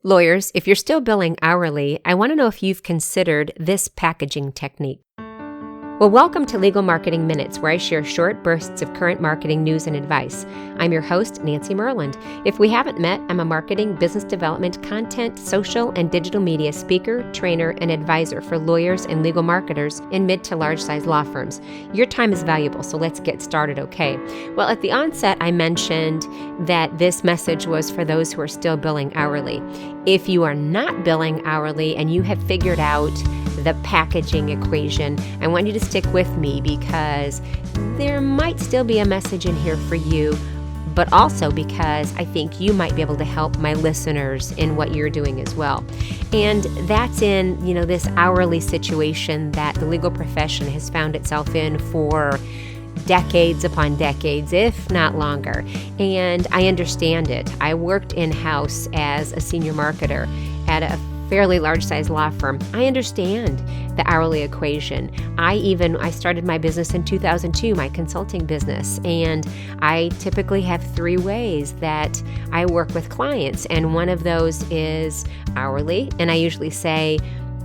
Lawyers, if you're still billing hourly, I want to know if you've considered this packaging technique. Well, welcome to Legal Marketing Minutes, where I share short bursts of current marketing news and advice. I'm your host, Nancy Myrland. If we haven't met, I'm a marketing, business development, content, social, and digital media speaker, trainer, and advisor for lawyers and legal marketers in mid to large-size law firms. Your time is valuable, so let's get started, okay? Well, at the onset, I mentioned that this message was for those who are still billing hourly. If you are not billing hourly and you have figured out the packaging equation, I want you to stick with me because there might still be a message in here for you, but also because I think you might be able to help my listeners in what you're doing as well. And that's in, this hourly situation that the legal profession has found itself in for decades upon decades, if not longer. And I understand it. I worked in-house as a senior marketer at a fairly large-sized law firm. I understand the hourly equation. I started my business in 2002, my consulting business, and I typically have three ways that I work with clients, and one of those is hourly, and I usually say,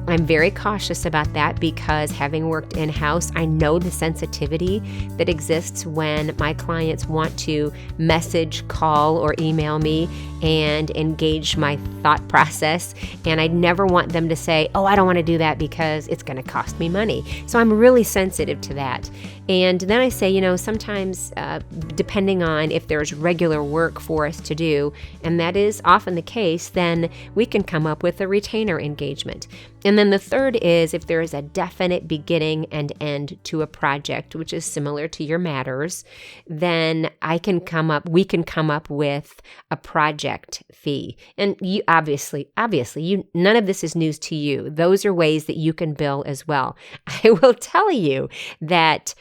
I'm very cautious about that because having worked in-house, I know the sensitivity that exists when my clients want to message, call, or email me and engage my thought process. And I never want them to say, oh, I don't want to do that because it's going to cost me money. So I'm really sensitive to that. And then I say, sometimes depending on if there's regular work for us to do, and that is often the case, then we can come up with a retainer engagement. And then the third is if there is a definite beginning and end to a project, which is similar to your matters, then we can come up with a project fee. And you obviously, none of this is news to you. Those are ways that you can bill as well. I will tell you that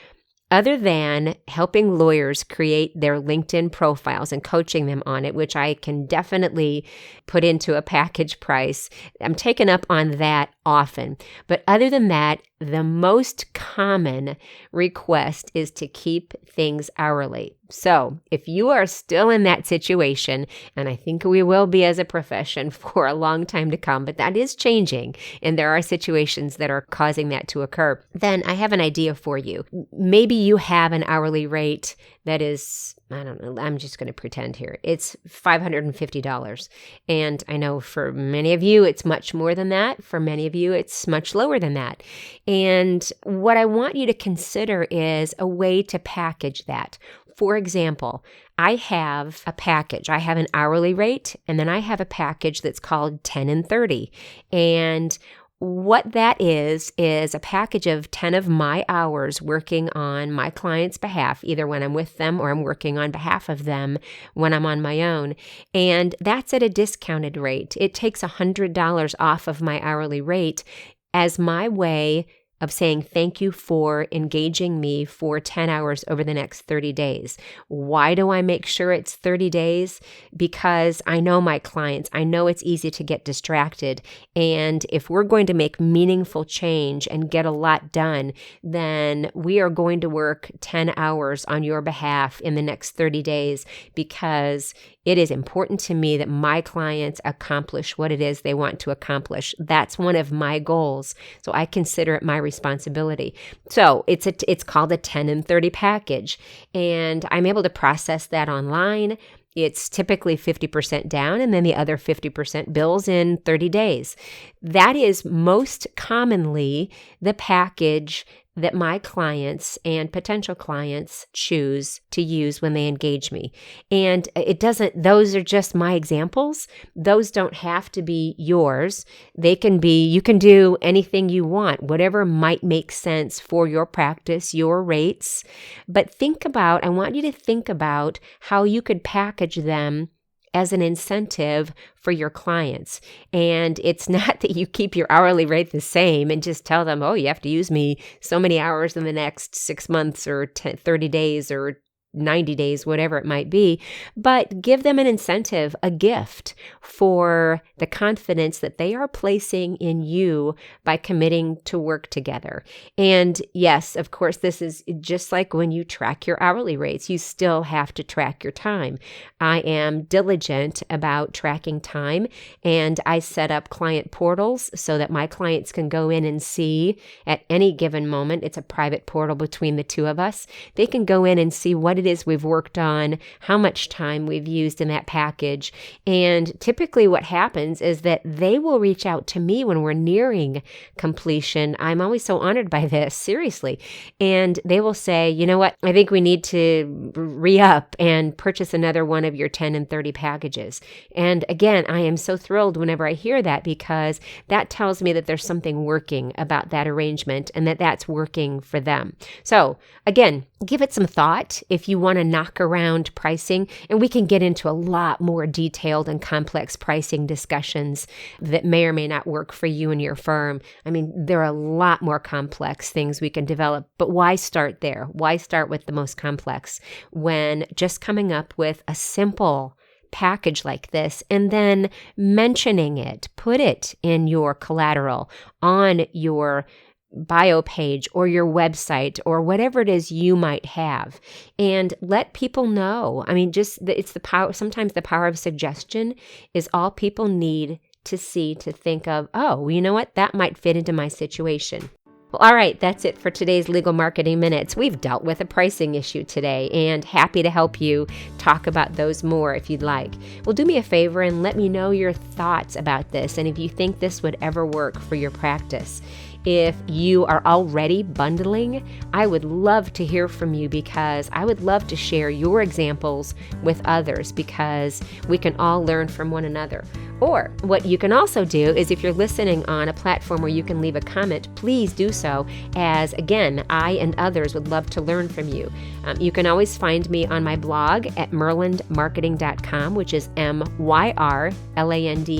other than helping lawyers create their LinkedIn profiles and coaching them on it, which I can definitely put into a package price, I'm taken up on that often. But other than that, the most common request is to keep things hourly. So if you are still in that situation, and I think we will be as a profession for a long time to come, but that is changing, and there are situations that are causing that to occur, then I have an idea for you. Maybe you have an hourly rate that is, I don't know, I'm just going to pretend here. It's $550. And I know for many of you, it's much more than that. For many of you, it's much lower than that. And what I want you to consider is a way to package that. For example, I have a package. I have an hourly rate, and then I have a package that's called 10 and 30. And what that is a package of 10 of my hours working on my client's behalf, either when I'm with them or I'm working on behalf of them when I'm on my own. And that's at a discounted rate. It takes $100 off of my hourly rate as my way of saying thank you for engaging me for 10 hours over the next 30 days. Why do I make sure it's 30 days? Because I know my clients. I know it's easy to get distracted. And if we're going to make meaningful change and get a lot done, then we are going to work 10 hours on your behalf in the next 30 days because it is important to me that my clients accomplish what it is they want to accomplish. That's one of my goals. So I consider it my responsibility. So it's called a 10 and 30 package, and I'm able to process that online. It's typically 50% down, and then the other 50% bills in 30 days. That is most commonly the package that my clients and potential clients choose to use when they engage me. And those are just my examples. Those don't have to be yours. You can do anything you want, whatever might make sense for your practice, your rates. But I want you to think about how you could package them as an incentive for your clients. And it's not that you keep your hourly rate the same and just tell them, oh, you have to use me so many hours in the next 6 months or 30 days or 90 days, whatever it might be, but give them an incentive, a gift for the confidence that they are placing in you by committing to work together. And yes, of course, this is just like when you track your hourly rates, you still have to track your time. I am diligent about tracking time, and I set up client portals so that my clients can go in and see at any given moment. It's a private portal between the two of us. They can go in and see what it is we've worked on, how much time we've used in that package. And typically what happens is that they will reach out to me when we're nearing completion. I'm always so honored by this, seriously. And they will say, you know what, I think we need to re-up and purchase another one of your 10 and 30 packages. And again, I am so thrilled whenever I hear that, because that tells me that there's something working about that arrangement and that that's working for them. So again, give it some thought if you want to knock around pricing, and we can get into a lot more detailed and complex pricing discussions that may or may not work for you and your firm. I mean, there are a lot more complex things we can develop, but why start there? Why start with the most complex when just coming up with a simple package like this and then mentioning it, put it in your collateral on your bio page or your website or whatever it is you might have, and let people know. I mean, it's the power. Sometimes the power of suggestion is all people need to see, to think of, oh, well, you know what? That might fit into my situation. Well, all right, that's it for today's Legal Marketing Minutes. We've dealt with a pricing issue today, and happy to help you talk about those more if you'd like. Well, do me a favor and let me know your thoughts about this, and if you think this would ever work for your practice. If you are already bundling, I would love to hear from you, because I would love to share your examples with others, because we can all learn from one another. Or what you can also do is, if you're listening on a platform where you can leave a comment, please do so, as again, I and others would love to learn from you. You can always find me on my blog at myrlandmarketing.com, which is MYRLAND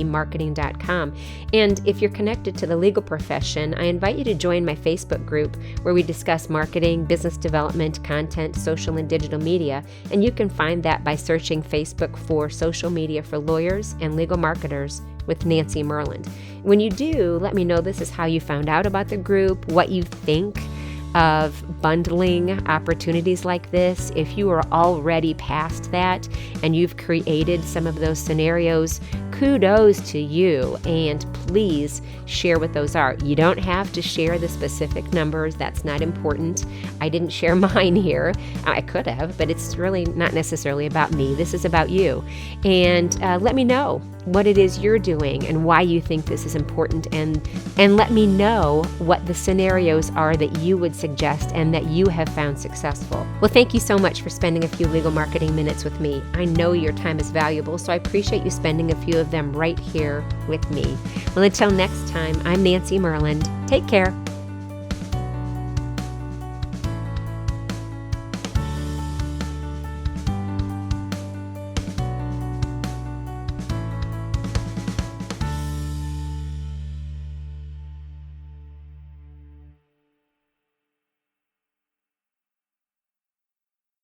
marketing.com. And if you're connected to the legal profession, I invite you to join my Facebook group where we discuss marketing, business development, content, social and digital media. And you can find that by searching Facebook for Social Media for Lawyers and Legal Marketers with Nancy Myrland. When you do, let me know this is how you found out about the group, what you think of bundling opportunities like this. If you are already past that and you've created some of those scenarios, kudos to you, and please share what those are. You don't have to share the specific numbers. That's not important. I didn't share mine here. I could have, but it's really not necessarily about me. This is about you. And let me know what it is you're doing and why you think this is important, and let me know what the scenarios are that you would suggest and that you have found successful. Well, thank you so much for spending a few legal marketing minutes with me. I know your time is valuable, so I appreciate you spending a few of them right here with me. Well, until next time, I'm Nancy Myrland. Take care.